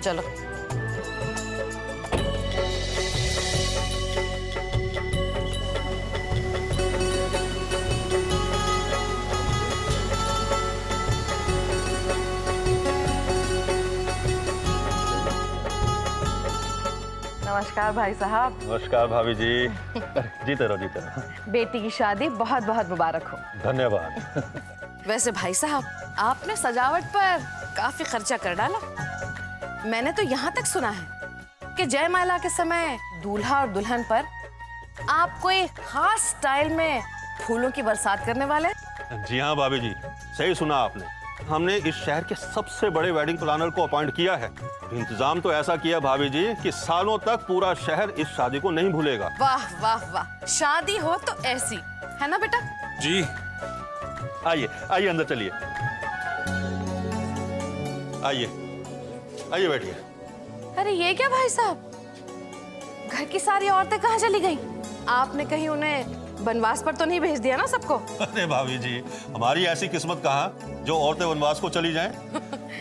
चलो। नमस्कार भाई साहब। नमस्कार भाभी जी। जीते रहो जीते रहो। बेटी की शादी बहुत बहुत मुबारक हो। धन्यवाद। वैसे भाई साहब, आपने सजावट पर काफी खर्चा कर डाला। मैंने तो यहाँ तक सुना है कि जयमाला के समय दूल्हा और दुल्हन पर आप कोई खास स्टाइल में फूलों की बरसात करने वाले। जी हाँ भाभी जी, सही सुना आपने। हमने इस शहर के सबसे बड़े वेडिंग प्लानर को अपॉइंट किया है। इंतजाम तो ऐसा किया भाभी जी कि सालों तक पूरा शहर इस शादी को नहीं भूलेगा। वाह वाह वाह, शादी हो तो ऐसी, है ना बेटा? जी। आइए आइए अंदर चलिए। आइए आइए बैठिए। अरे ये क्या भाई साहब, घर की सारी औरतें कहाँ चली गई? आपने कहीं उन्हें वनवास पर तो नहीं भेज दिया ना सबको? अरे भाभी जी, हमारी ऐसी किस्मत कहाँ जो औरतें वनवास को चली जाएं।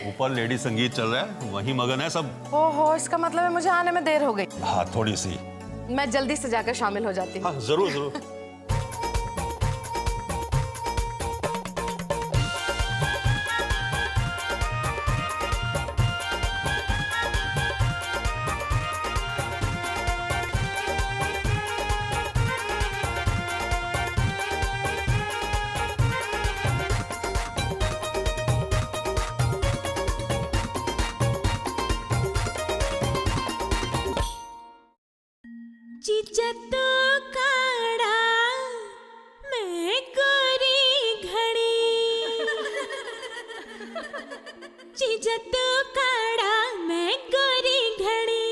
ऊपर लेडी संगीत चल रहा है, वहीं मगन है सब। ओहो, इसका मतलब है मुझे आने में देर हो गई। हाँ थोड़ी सी। मैं जल्दी से जाकर शामिल हो जाती हूँ। हाँ जरूर जरूर। जीजा तो काड़ा मैं गोरी घड़ी, जीजा तो काड़ा मैं गोरी घड़ी।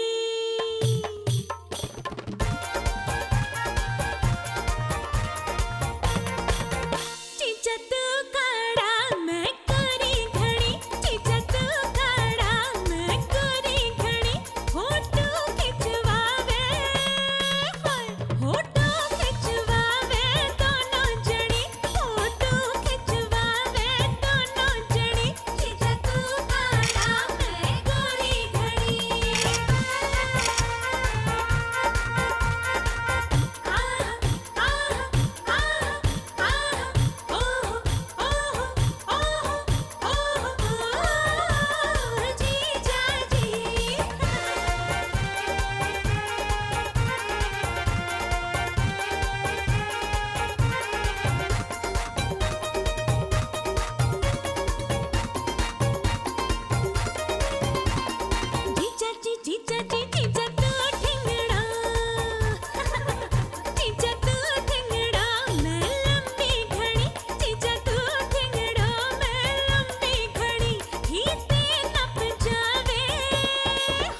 जीजा तो काड़ा मैं गोरी घड़ी, जीजा तो काड़ा मैं गोरी घड़ी। फोटो खिंचवावे, फोटो खिंचवावे दोनों जनी, फोटो खिंचवावे दोनों जनी। जीजा तू काड़ा मैं गोरी घड़ी। जीजा जी। जीजा जी जीजा जी जीजा तू ठिंगड़ा, जीजा तू ठिंगड़ा मैं लंबी घड़ी, जीजा तू ठिंगड़ा मैं लंबी घड़ी। फीते नप जावे,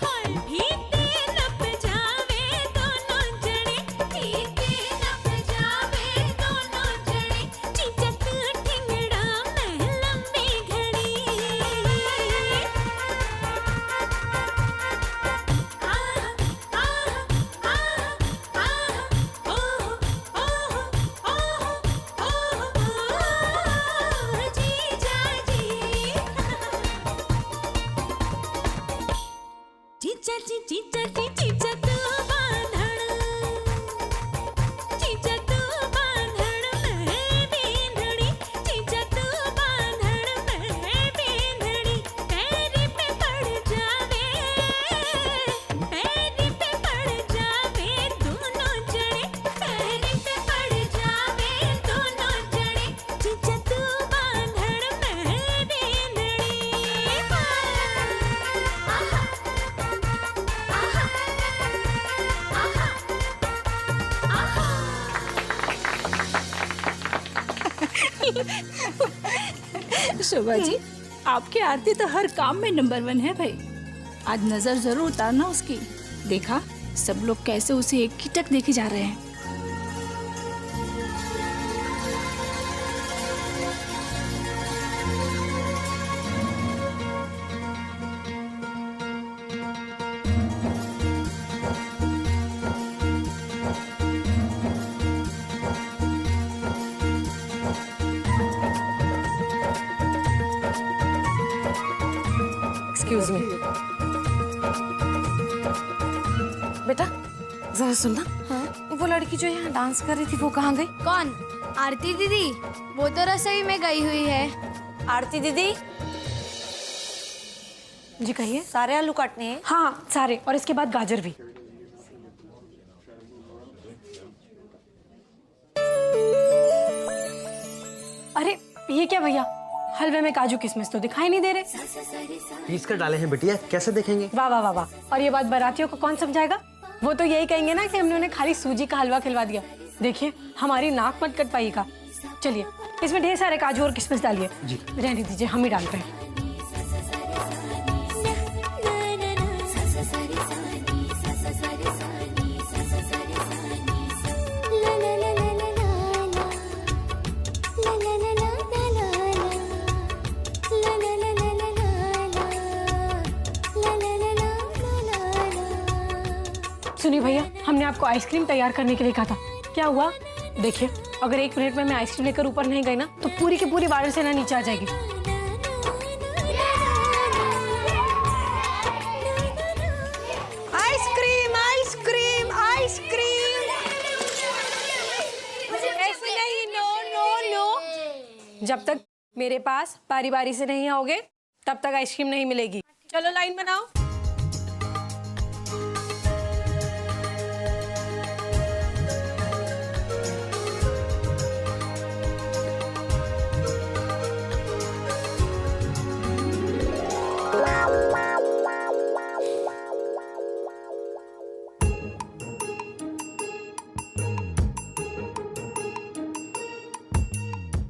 हाय फीते नप जावे दोनों जने, फीते नप जावे दोनों जने। जीजा तू ठिंगड़ा मैं लंबी घड़ी। जीजा जी जीजा जी जीजा तू बांधण, जीजा तू बांधण मैं बींधणी, शोभा जी, आपकी आरती तो हर काम में नंबर 1 है भाई। आज नजर जरूर उतारना उसकी। देखा सब लोग कैसे उसे एक ही टक देखे जा रहे हैं। Excuse me. बेटा जरा सुनना। हाँ? वो लड़की जो यहाँ डांस कर रही थी वो कहाँ गई? कौन? आरती दीदी? वो तो रसोई में गई हुई है। आरती दीदी, जी कहिए। सारे आलू काटने हैं? हाँ सारे, और इसके बाद गाजर भी। अरे ये क्या भैया, हलवे में काजू किशमिश तो दिखाई नहीं दे रहे। पीस कर डाले हैं बिटिया, कैसे देखेंगे? वाह वाह वाह वाह। और ये बात बारातियों को कौन समझाएगा? वो तो यही कहेंगे ना कि हमने उन्हें खाली सूजी का हलवा खिलवा दिया। देखिए हमारी नाक मत कट पाइएगा। चलिए इसमें ढेर सारे काजू और किशमिश डालिए। जी रहने दीजिए, हम ही डालते हैं। सुनिए भैया, हमने आपको आइसक्रीम तैयार करने के लिए कहा था, क्या हुआ? देखिए अगर 1 मिनट में मैं आइसक्रीम लेकर ऊपर नहीं गई ना तो पूरी की पूरी वायुसेना नीचे आ जाएगी। Ice cream ice cream ice cream. ऐसे नहीं, नो नो नो। जब तक मेरे पास बारी बारी से नहीं आओगे तब तक आइसक्रीम नहीं मिलेगी। चलो लाइन बनाओ।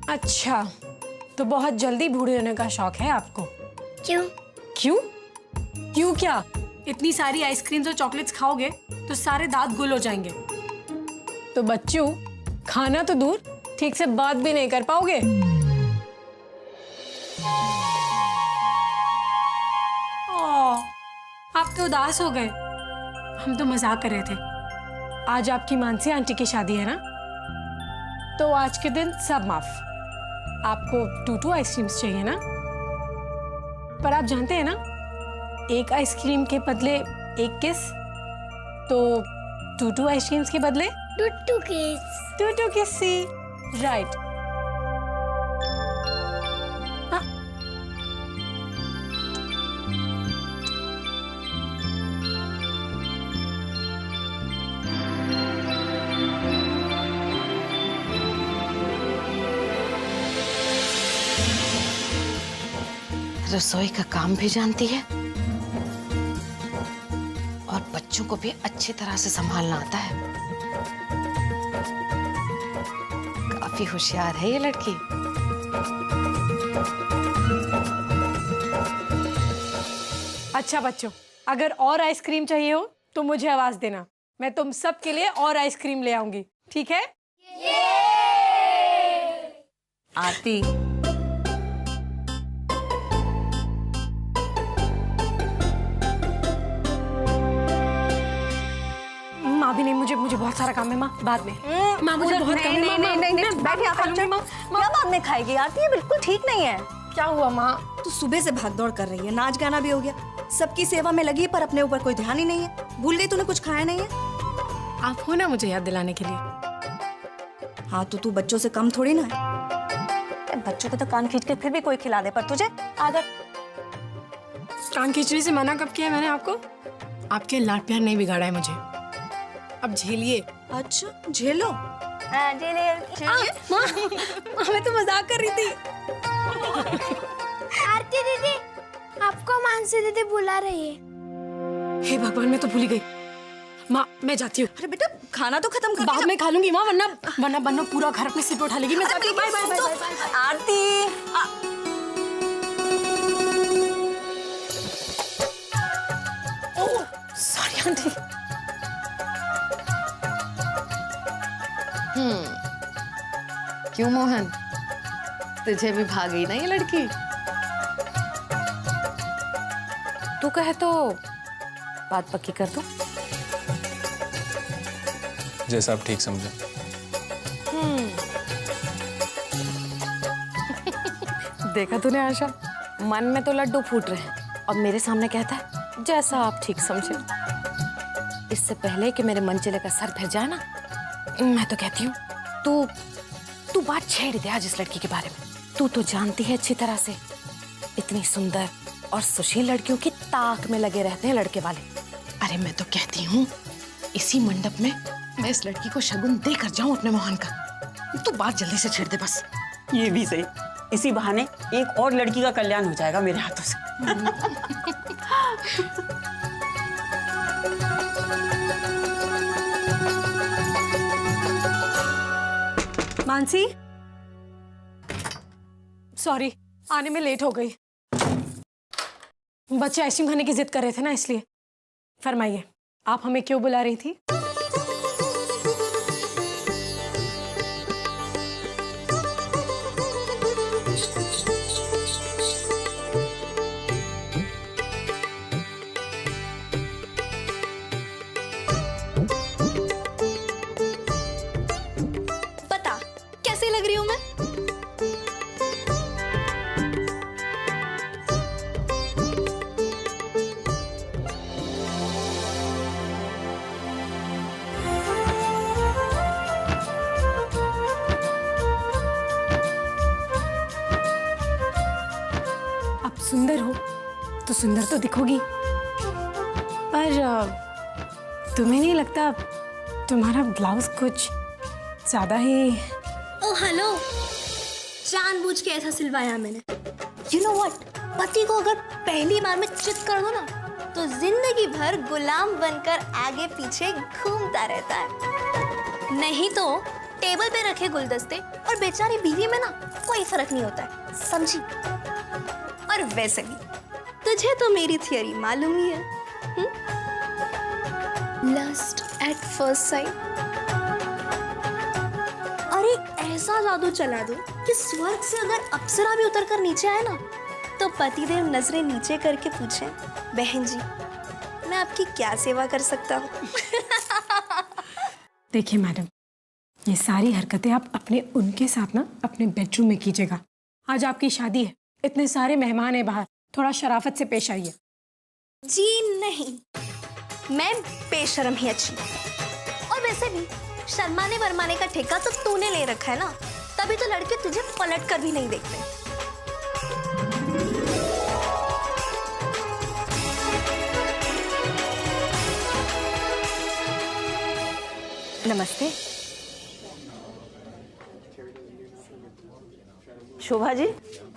अच्छा, तो बहुत जल्दी बूढ़े होने का शौक है आपको? क्यों? क्यों? क्यों क्या? इतनी सारी आइसक्रीम्स और चॉकलेट्स खाओगे तो सारे दांत गुल हो जाएंगे। तो बच्चों, खाना तो दूर, ठीक से बात भी नहीं कर पाओगे। आप तो उदास हो गए। हम तो मजाक कर रहे थे। आज आपकी मानसी आंटी की शादी है ना, तो आज के दिन सब माफ। आपको 2 आइसक्रीम्स चाहिए ना? पर आप जानते हैं ना, एक आइसक्रीम के बदले एक किस, तो 2 आइसक्रीम्स के बदले टुट्टू किस। 2 किस सी, राइट। रसोई का काम भी जानती है और बच्चों को भी अच्छी तरह से संभालना आता है। काफी होशियार है ये लड़की। अच्छा बच्चों, अगर और आइसक्रीम चाहिए हो तो मुझे आवाज देना, मैं तुम सब के लिए और आइसक्रीम ले आऊंगी, ठीक है? आरती, माँ भी नहीं, मुझे बहुत सारा काम है माँ, बाद में। माँ मुझे बहुत काम है। नहीं, बैठिए आप। क्या बाद में खाएगी आरती? ये बिल्कुल ठीक नहीं है। क्या हुआ माँ? तू सुबह से भाग दौड़ कर रही है, नाच गाना भी हो गया, सबकी सेवा में लगी है, पर अपने ऊपर कोई ध्यान ही नहीं है। भूल गई तूने कुछ खाया नहीं है? आप हो ना मुझे याद दिलाने के लिए। हाँ तो तू बच्चों से कम थोड़ी ना है। बच्चों को तो कान खींच के फिर भी कोई खिला दे, पर तुझे आदत। कान खींचने से मना कब किया है मैंने आपको? आपके लाड प्यार नहीं बिगाड़ा है मुझे, अब झेलिए। अच्छा झेलो। मैं तो मजाक कर रही थी। आरती दीदी, आपको मानसी दीदी बुला रही है। हे भगवान, मैं तो भूल ही गई। माँ मैं जाती हूँ। अरे बेटा खाना तो खत्म कर बाद में खा लूंगी माँ, वरना पूरा घर अपने सिर पे उठा लेगी। मैं जाती हूँ, बाय बाय बाय बाय। आरती सॉरी आंटी। क्यों मोहन, तुझे भी भाग गई ना ये लड़की? तू कहे तो बात पक्की कर दो। जैसा आप ठीक समझे। देखा तूने आशा, मन में तो लड्डू फूट रहे हैं और मेरे सामने कहता है जैसा आप ठीक समझे। इससे पहले कि मेरे मनचले का सर फिर जाए ना, मैं तो कहती हूँ तू बात छेड़ दे आज इस लड़की के बारे में। तू तो जानती है अच्छी तरह से, इतनी सुंदर और सुशील लड़कियों की ताक में लगे रहते हैं लड़के वाले। अरे मैं तो कहती हूँ इसी मंडप में मैं इस लड़की को शगुन देकर जाऊं अपने मोहन का। तू बात जल्दी से छेड़ दे बस। ये भी सही, इसी बहाने एक और लड़की का कल्याण हो जाएगा मेरे हाथों से। मानसी, सॉरी आने में लेट हो गई। बच्चे आइसक्रीम खाने की जिद कर रहे थे ना, इसलिए। फरमाइए आप हमें क्यों बुला रही थी? पता कैसे लग रही हूँ मैं? आप सुंदर हो तो सुंदर तो दिखोगी, पर तुम्हें नहीं लगता तुम्हारा ब्लाउज कुछ ज्यादा ही? ओ हेलो, जानबूझ के ऐसा सिलवाया मैंने। यू नो व्हाट, पति को अगर पहली बार में चित कर दो ना तो जिंदगी भर गुलाम बनकर आगे पीछे घूमता रहता है। नहीं तो टेबल पे रखे गुलदस्ते और बेचारी बीवी में ना कोई फर्क नहीं होता है, समझी? और वैसे भी तुझे तो मेरी थियरी मालूम ही है, लस्ट एट फर्स्ट साइट। अरे ऐसा जादू चला दो कि स्वर्ग से अगर अप्सरा भी उतर कर नीचे आए ना तो पतिदेव नजरें नीचे करके पूछे, बहन जी मैं आपकी क्या सेवा कर सकता हूँ? देखिए मैडम, ये सारी हरकतें आप अपने उनके साथ ना अपने बेडरूम में कीजिएगा। आज आपकी शादी है, इतने सारे मेहमान हैं बाहर, थोड़ा शराफत से पेश आइए। जी नहीं, मैं बेशर्म ही अच्छी। और वैसे भी शर्माने वरमाने का ठेका तो तूने ले रखा है ना, तभी तो लड़के तुझे पलट कर भी नहीं देखते। नमस्ते। शोभा जी।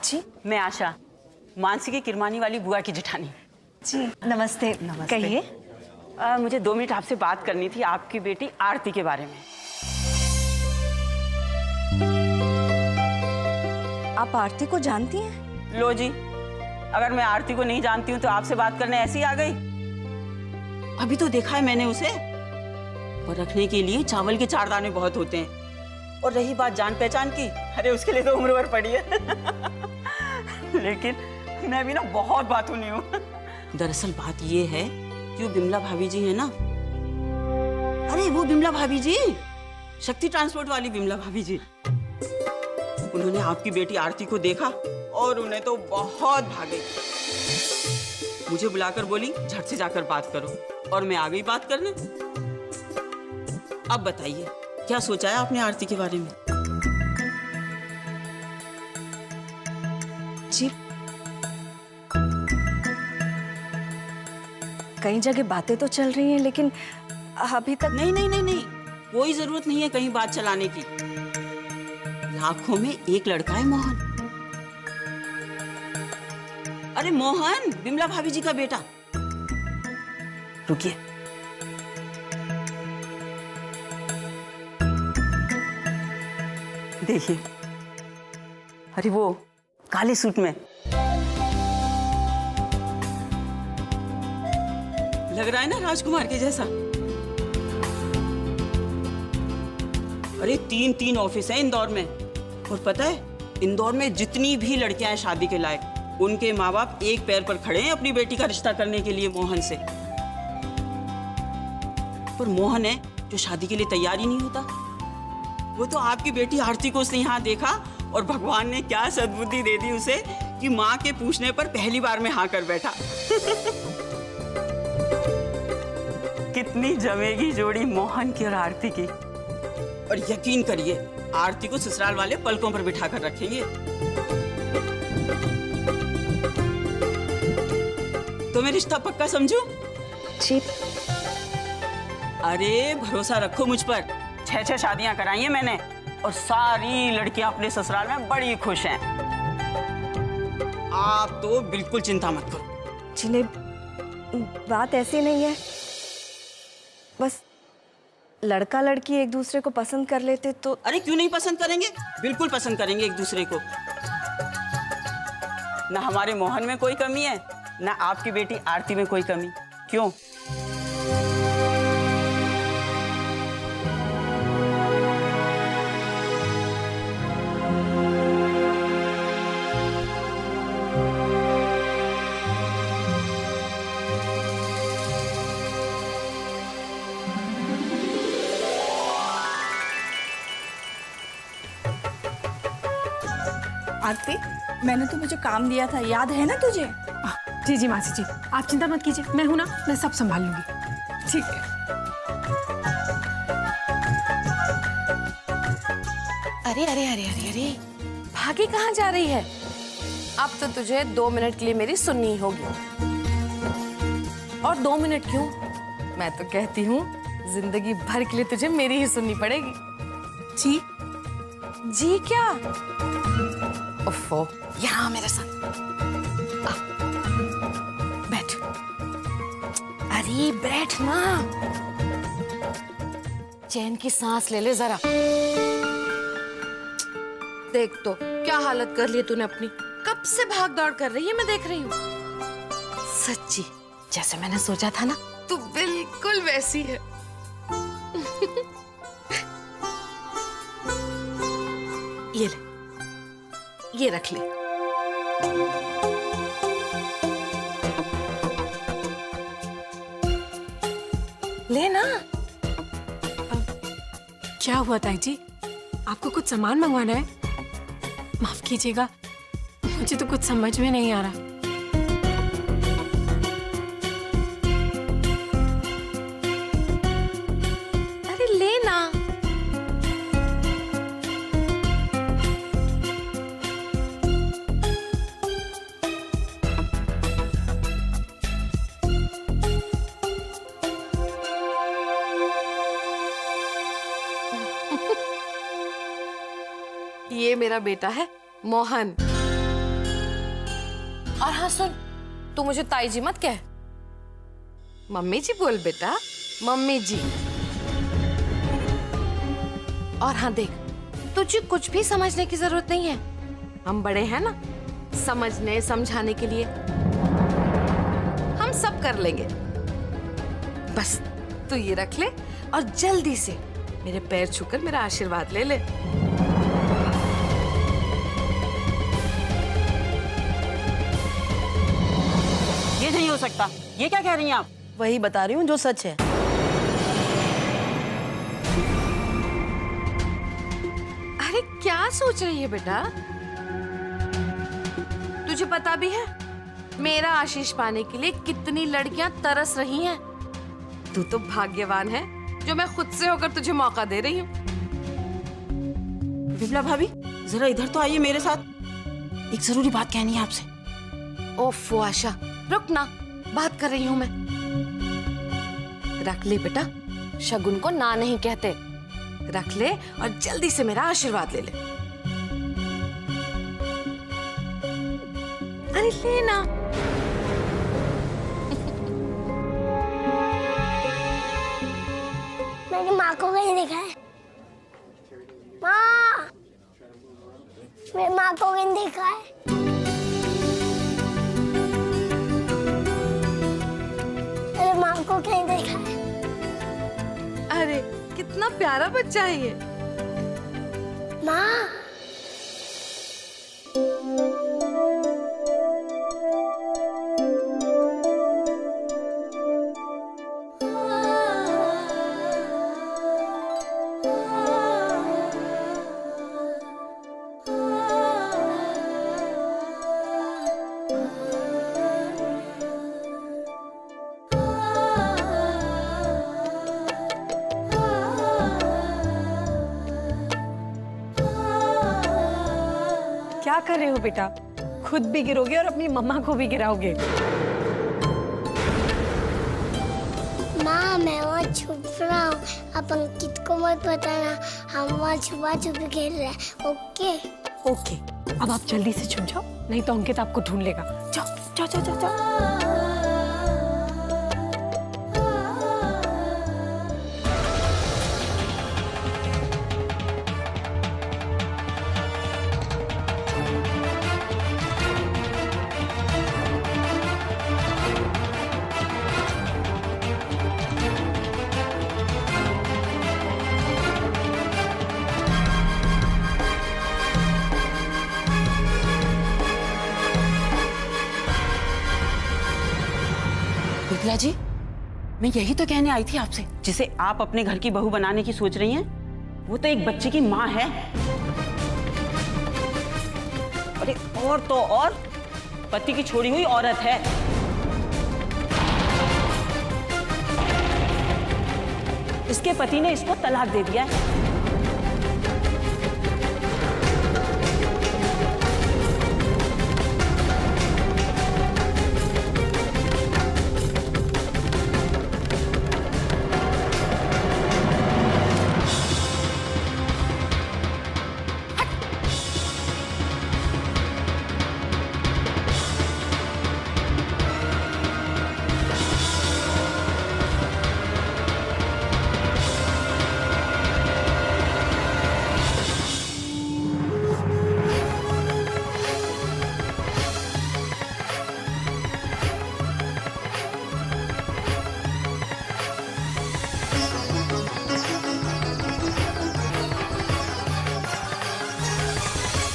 जी मैं आशा, मानसी की किरमानी वाली बुआ की जेठानी। जी नमस्ते। नमस्ते। कहिए। मुझे 2 मिनट आपसे बात करनी थी आपकी बेटी आरती के बारे में। आप आरती को जानती हैं? लो जी, अगर मैं आरती को नहीं जानती हूँ तो आपसे बात करने ऐसी आ गई? अभी तो देखा है मैंने उसे, और रखने के लिए चावल के 4 दाने बहुत होते हैं। और रही बात जान पहचान की, अरे उसके लिए तो उम्र भर पड़ी है। लेकिन मैं भी ना बहुत बातूनी हूँ। दरअसल बात ये है कि वो बिमला भाभी जी है ना, अरे वो बिमला भाभी जी, शक्ति ट्रांसपोर्ट वाली बिमला भाभी जी, उन्होंने आपकी बेटी आरती को देखा और उन्हें तो बहुत भागे। मुझे बुलाकर बोली झट से जाकर बात करो, और मैं आ गई बात करने। अब बताइए क्या सोचा है आपने आरती के बारे में? जी कई जगह बातें तो चल रही हैं, लेकिन अभी तक नहीं नहीं नहीं नहीं, कोई जरूरत नहीं है कहीं बात चलाने की। लाखों में एक लड़का है मोहन। अरे मोहन, बिमला भाभी जी का बेटा। रुकिए, देखिए, अरे वो काले सूट में लग रहा है ना राजकुमार के जैसा। अरे 3 ऑफिस हैं इंदौर में, और पता है इंदौर में जितनी भी लड़कियां हैं शादी के लायक, उनके माँ बाप एक पैर पर खड़े हैं अपनी बेटी का रिश्ता करने के लिए मोहन से। पर मोहन है जो शादी के लिए तैयार ही नहीं होता। वो तो आपकी बेटी आरती को उसने यहाँ देखा और भगवान ने क्या सद्बुद्धि दे दी उसे कि माँ के पूछने पर पहली बार में हाँ कर बैठा। कितनी जमेगी जोड़ी मोहन की और आरती की। और यकीन करिए आरती को ससुराल वाले पलकों पर बिठा कर रखेंगे। तो मैं रिश्ता पक्का समझू? जी। अरे भरोसा रखो मुझ पर। 6 शादियां कराई हैं मैंने और सारी लड़कियां अपने ससुराल में बड़ी खुश हैं। आप तो बिल्कुल चिंता मत करो। जिन्हें बात ऐसी नहीं है, बस लड़का लड़की एक दूसरे को पसंद कर लेते तो। अरे क्यों नहीं पसंद करेंगे, बिल्कुल पसंद करेंगे एक दूसरे को। ना हमारे मोहन में कोई कमी है, ना आपकी बेटी आरती में कोई कमी। क्यों? आरती, मैंने तुम्हें जो काम दिया था याद है ना तुझे? जी जी मासी जी, आप चिंता मत कीजिए, मैं हूं ना, मैं सब संभाल लूंगी। ठीक है। अरे अरे अरे अरे अरे, भागी कहाँ जा रही है? अब तो तुझे 2 मिनट के लिए मेरी सुननी होगी। और 2 मिनट क्यों, मैं तो कहती हूँ जिंदगी भर के लिए तुझे मेरी ही सुननी पड़ेगी। जी जी क्या? उफ़ो, यहाँ मेरे साथ आ, बैठ। अरे बैठ ना, चैन की सांस ले ले जरा। देख तो क्या हालत कर ली तूने अपनी। कब से भाग दौड़ कर रही है, मैं देख रही हूँ। सच्ची जैसे मैंने सोचा था ना, तू बिल्कुल वैसी है। ये ले, ये रख ले। ले ना। क्या हुआ ताई जी, आपको कुछ सामान मंगवाना है? माफ कीजिएगा, मुझे तो कुछ समझ में नहीं आ रहा। अरे ले ना। ये मेरा बेटा है मोहन। और हाँ सुन, तू मुझे ताई जी मत कह, मम्मी जी बोल बेटा, मम्मी जी। और हाँ देख, तुझे कुछ भी समझने की जरूरत नहीं है, हम बड़े हैं ना समझने समझाने के लिए, हम सब कर लेंगे। बस तू ये रख ले और जल्दी से मेरे पैर छूकर मेरा आशीर्वाद ले ले। ये नहीं हो सकता। ये क्या कह रही हैं आप? वही बता रही हूँ जो सच है। अरे क्या सोच रही है बेटा? तुझे पता भी है मेरा आशीष पाने के लिए कितनी लड़कियां तरस रही हैं। तू तो भाग्यवान है जो मैं खुद से होकर तुझे मौका दे रही हूँ। विमला भाभी, जरा इधर तो आइए मेरे साथ, एक जरूरी बात कहनी है आपसे। ओफो आशा, रुक ना, बात कर रही हूँ मैं। रख ले बेटा, शगुन को ना नहीं कहते। रख ले और जल्दी से मेरा आशीर्वाद ले ले। अरे ले ना। मैंने माँ को कहीं देखा है। माँ, मेरी माँ को कहीं देखा है? मेरी माँ को कहीं देखा है? अरे कितना प्यारा बच्चा है ये। माँ, क्या कर रहे हो बेटा? खुद भी गिरोगे और अपनी मम्मा को भी गिराओगे। माँ मैं वहाँ छुप रहा हूँ, आप अंकित को मत बताना, हम वहाँ छुपा छुपी खेल रहे हैं। ओके? ओके, अब आप जल्दी से छुप जाओ, नहीं तो अंकित आपको ढूंढ लेगा। जाओ जाओ जाओ जाओ जाओ। विद्या जी, मैं यही तो कहने आई थी आपसे। जिसे आप अपने घर की बहू बनाने की सोच रही हैं, वो तो एक बच्चे की माँ है। अरे और तो और पति की छोड़ी हुई औरत है। इसके पति ने इसको तलाक दे दिया है।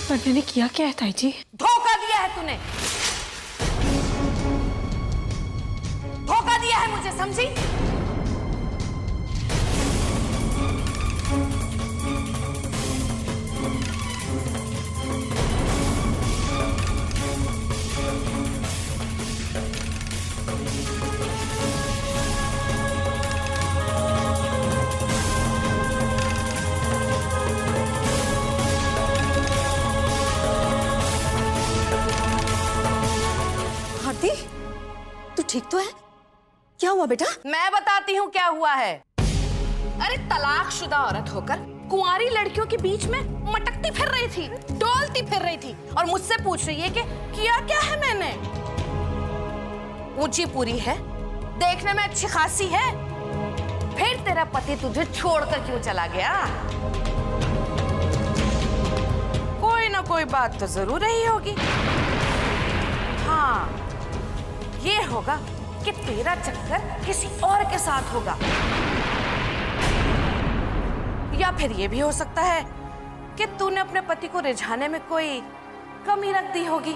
पर मैंने किया क्या है ताई जी? धोखा दिया है तूने, धोखा दिया है मुझे, समझी? आरती, तू ठीक तो है? क्या हुआ बेटा? मैं बताती हूँ क्या हुआ है। अरे तलाकशुदा औरत होकर कुंवारी लड़कियों के बीच में मटकती फिर रही थी, डोलती फिर रही थी, और मुझसे पूछ रही है कि किया क्या है मैंने। ऊंची पूरी है, देखने में अच्छी खासी है, फिर तेरा पति तुझे छोड़कर क्यों चला गया? कोई ना कोई बात तो जरूर रही होगी। हाँ, ये होगा कि तेरा चक्कर किसी और के साथ होगा, या फिर ये भी हो सकता है कि तूने अपने पति को रिझाने में कोई कमी रख दी होगी।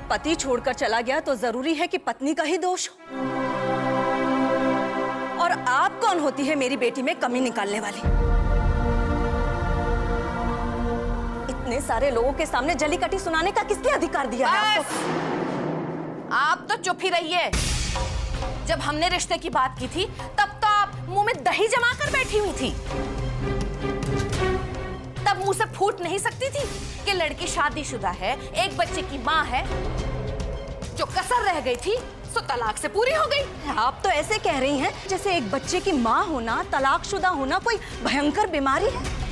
पति छोड़कर चला गया तो जरूरी है कि पत्नी का ही दोष हो। और आप कौन होती है मेरी बेटी में कमी निकालने वाली? इतने सारे लोगों के सामने जली कटी सुनाने का किसने अधिकार दिया है आपको? आप तो चुप ही रहिए। जब हमने रिश्ते की बात की थी तब तो आप मुंह में दही जमा कर बैठी हुई थी। तब मुंह से फूट नहीं सकती थी कि लड़की शादीशुदा है, एक बच्चे की माँ है, जो कसर रह गई थी सो तलाक से पूरी हो गई। आप तो ऐसे कह रही हैं जैसे एक बच्चे की माँ होना, तलाकशुदा होना कोई भयंकर बीमारी है।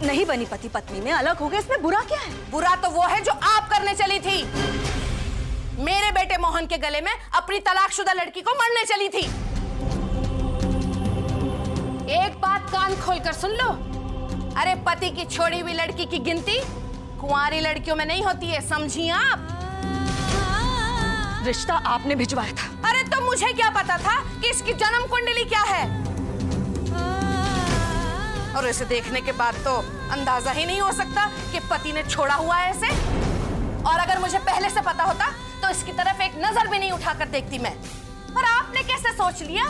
नहीं बनी पति पत्नी में अलग हो गए, इसमें बुरा क्या है? बुरा तो वो है जो आप करने चली थी। मेरे बेटे मोहन के गले में अपनी तलाकशुदा लड़की को मरने चली थी। एक बात कान खोलकर सुन लो, अरे पति की छोड़ी हुई लड़की की गिनती कुंवारी लड़कियों में नहीं होती है, समझी आप? रिश्ता आपने भिजवाया था। अरे तो मुझे क्या पता था कि इसकी जन्म कुंडली क्या है? और इसे देखने के बाद तो अंदाजा ही नहीं हो सकता कि पति ने छोड़ा हुआ है इसे। और अगर मुझे पहले से पता होता तो इसकी तरफ एक नजर भी नहीं उठाकर देखती मैं। पर आपने कैसे सोच लिया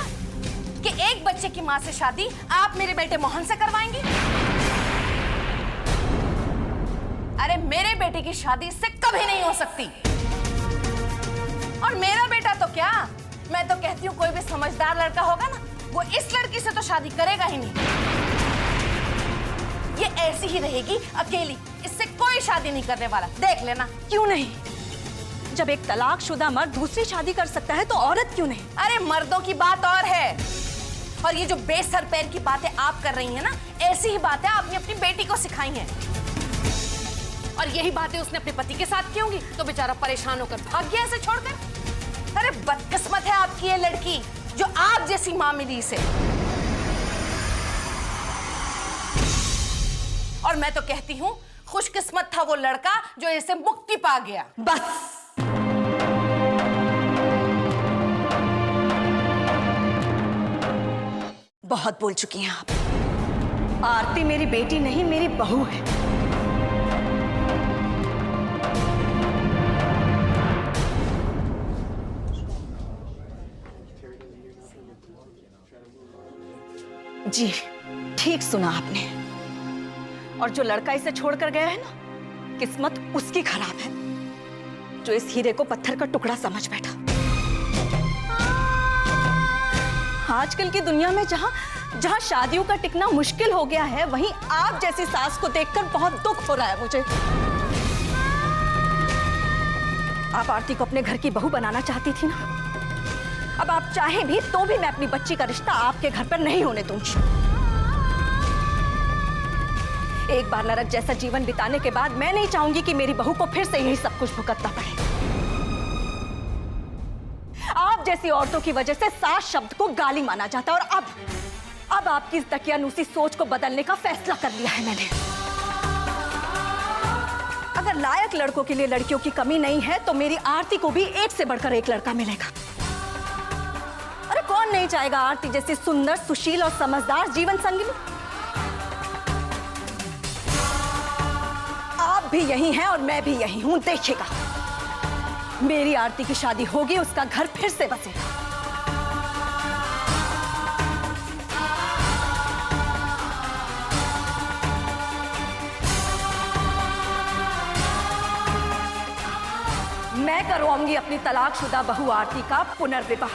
कि एक बच्चे की माँ से शादी आप मेरे बेटे मोहन से करवाएंगी? अरे मेरे बेटे की शादी इससे कभी नहीं हो सकती। और मेरा बेटा तो क्या, मैं तो कहती हूँ कोई भी समझदार लड़का होगा ना, वो इस लड़की से तो शादी करेगा ही नहीं। ये ऐसी ही रहेगी अकेली, इससे कोई शादी नहीं करने वाला, देख लेना। क्यों नहीं? जब एक तलाकशुदा मर्द दूसरी शादी कर सकता है तो औरत क्यों नहीं? अरे मर्दों की बात और है, और ये जो बेसर पैर की बातें आप कर रही हैं ना, ऐसी ही बातें आपने अपनी बेटी को सिखाई हैं। और यही बातें उसने अपने पति के साथ की होंगी तो बेचारा परेशान होकर भाग गया इसे छोड़कर। अरे बदकिस्मत है आपकी ये लड़की जो आप जैसी मां मिली इसे। और मैं तो कहती हूँ खुशकिस्मत था वो लड़का जो इसे मुक्ति पा गया। बस बहुत बोल चुकी हैं आप। आरती मेरी बेटी नहीं, मेरी बहू है। जी ठीक सुना आपने। और जो लड़का इसे छोड़कर गया है ना, किस्मत उसकी खराब है जो इस हीरे को पत्थर का टुकड़ा समझ बैठा। आजकल की दुनिया में जहां शादियों का टिकना मुश्किल हो गया है, वहीं आप जैसी सास को देखकर बहुत दुख हो रहा है मुझे। आप आरती को अपने घर की बहू बनाना चाहती थी ना, अब आप चाहे भी तो भी मैं अपनी बच्ची का रिश्ता आपके घर पर नहीं होने दूंगी। एक बार नरक जैसा जीवन बिताने के बाद मैं नहीं चाहूंगी कि मेरी बहू को फिर से यही सब कुछ भुगतना पड़े। आप जैसी औरतों की वजह से सास शब्द को गाली माना जाता है, और अब आपकी इस दकियानूसी सोच को बदलने का फैसला कर लिया है मैंने। अगर लायक लड़कों के लिए लड़कियों की कमी नहीं है तो मेरी आरती को भी एक से बढ़कर एक लड़का मिलेगा। अरे कौन नहीं चाहेगा आरती जैसी सुंदर, सुशील और समझदार जीवन संगिनी? आप भी यही हैं और मैं भी यही हूं। देखिएगा, मेरी आरती की शादी होगी, उसका घर फिर से बसेगा। मैं करवाऊंगी अपनी तलाकशुदा बहू आरती का पुनर्विवाह।